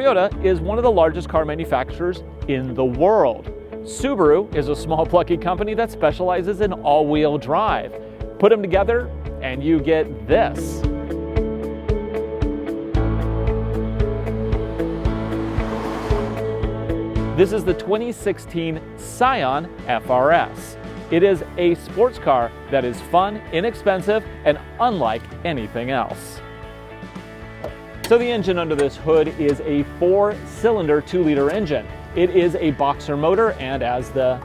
Toyota is one of the largest car manufacturers in the world. Subaru is a small plucky company that specializes in all-wheel drive. Put them together and you get this. This is the 2016 Scion FR-S. It is a sports car that is fun, inexpensive, and unlike anything else. So the engine under this hood is a 4-cylinder 2-liter engine. It is a boxer motor, and as the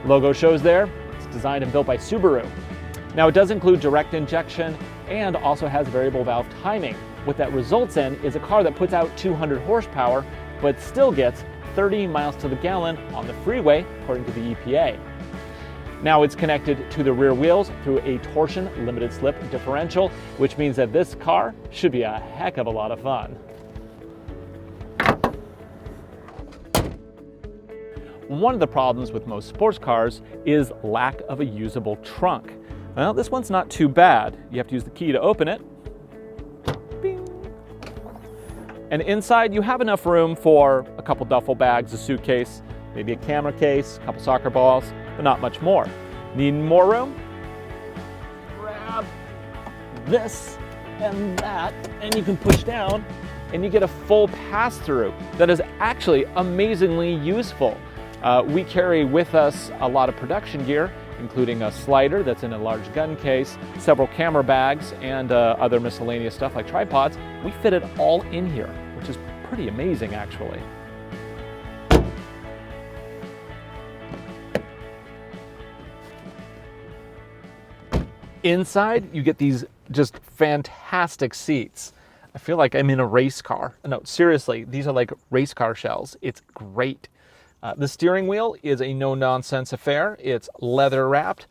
logo shows there, it's designed and built by Subaru. Now it does include direct injection and also has variable valve timing. What that results in is a car that puts out 200 horsepower, but still gets 30 miles to the gallon on the freeway, according to the EPA. Now it's connected to the rear wheels through a torsion limited slip differential, which means that this car should be a heck of a lot of fun. One of the problems with most sports cars is lack of a usable trunk. Well, this one's not too bad. You have to use the key to open it. Bing. And inside you have enough room for a couple duffel bags, a suitcase, maybe a camera case, a couple soccer balls, but not much more. Need more room? Grab this and that, and you can push down and you get a full pass-through that is actually amazingly useful. We carry with us a lot of production gear, including a slider that's in a large gun case, several camera bags, and other miscellaneous stuff like tripods. We fit it all in here, which is pretty amazing actually. Inside, you get these just fantastic seats. I feel like I'm in a race car. No, seriously, these are like race car shells. It's great. The steering wheel is a no-nonsense affair. It's leather wrapped,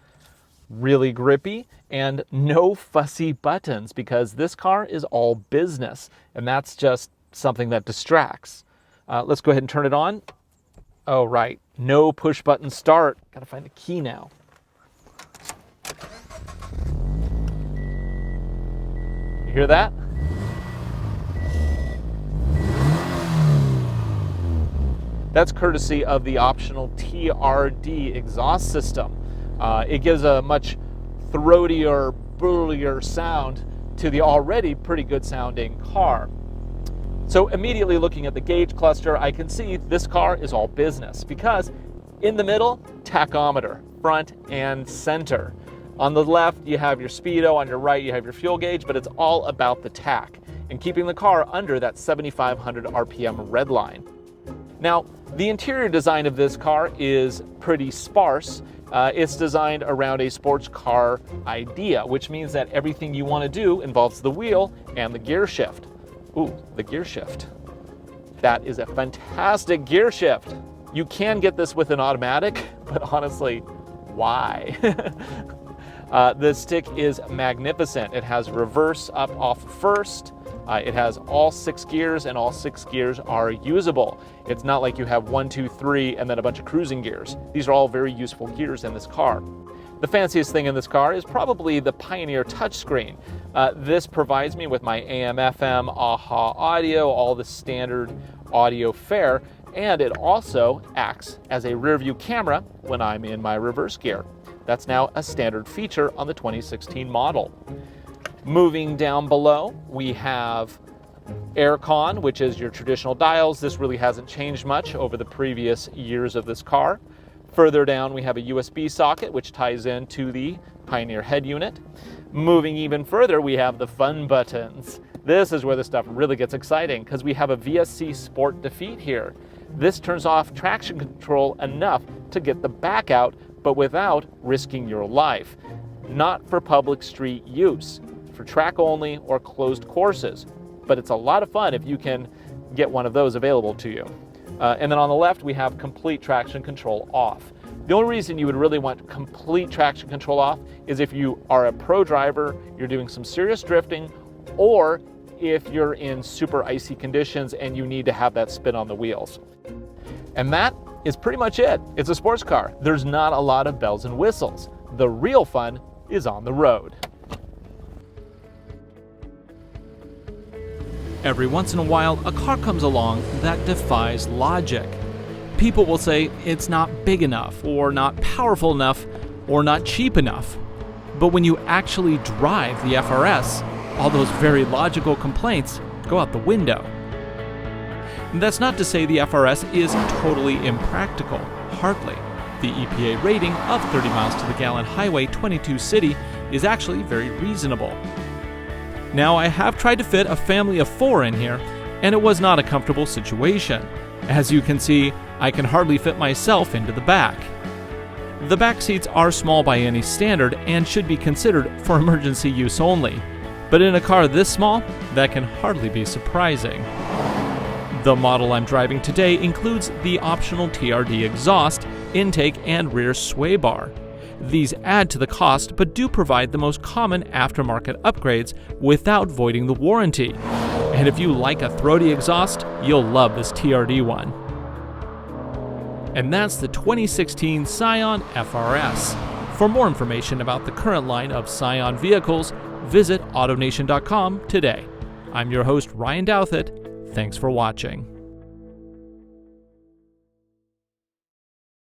really grippy, and no fussy buttons because this car is all business, and that's just something that distracts. Let's go ahead and turn it on. Oh, right, no push button start. Gotta find the key now. You hear that? That's courtesy of the optional TRD exhaust system. It gives a much throatier, burlier sound to the already pretty good sounding car. So immediately looking at the gauge cluster, I can see this car is all business because in the middle, tachometer, front and center. On the left, you have your speedo. On your right, you have your fuel gauge, but it's all about the tach and keeping the car under that 7,500 RPM red line. Now, the interior design of this car is pretty sparse. It's designed around a sports car idea, which means that everything you want to do involves the wheel and the gear shift. Ooh, the gear shift. That is a fantastic gear shift. You can get this with an automatic, but honestly, why? The stick is magnificent. It has reverse, up, off, first. It has all 6 gears, and all 6 gears are usable. It's not like you have 1, 2, 3, and then a bunch of cruising gears. These are all very useful gears in this car. The fanciest thing in this car is probably the Pioneer touchscreen. This provides me with my AM, FM, AHA audio, all the standard audio fare, and it also acts as a rear view camera when I'm in my reverse gear. That's now a standard feature on the 2016 model. Moving down below, we have aircon, which is your traditional dials. This really hasn't changed much over the previous years of this car. Further down, we have a USB socket, which ties into the Pioneer head unit. Moving even further, we have the fun buttons. This is where the stuff really gets exciting because we have a VSC Sport Defeat here. This turns off traction control enough to get the back out, but without risking your life. Not for public street use, for track only or closed courses. But it's a lot of fun if you can get one of those available to you. And then on the left, we have complete traction control off. The only reason you would really want complete traction control off is if you are a pro driver, you're doing some serious drifting, or if you're in super icy conditions and you need to have that spin on the wheels. And that is pretty much it. It's a sports car. There's not a lot of bells and whistles. The real fun is on the road. Every once in a while, a car comes along that defies logic. People will say it's not big enough, or not powerful enough, or not cheap enough. But when you actually drive the FR-S, all those very logical complaints go out the window. That's not to say the FR-S is totally impractical, hardly. The EPA rating of 30 miles to the gallon highway 22 city is actually very reasonable. Now, I have tried to fit a family of 4 in here, and it was not a comfortable situation. As you can see, I can hardly fit myself into the back. The back seats are small by any standard and should be considered for emergency use only. But in a car this small, that can hardly be surprising. The model I'm driving today includes the optional TRD exhaust, intake, and rear sway bar. These add to the cost but do provide the most common aftermarket upgrades without voiding the warranty. And if you like a throaty exhaust, you'll love this TRD one. And that's the 2016 Scion FR-S. For more information about the current line of Scion vehicles, visit AutoNation.com today. I'm your host, Ryan Douthit. Thanks for watching.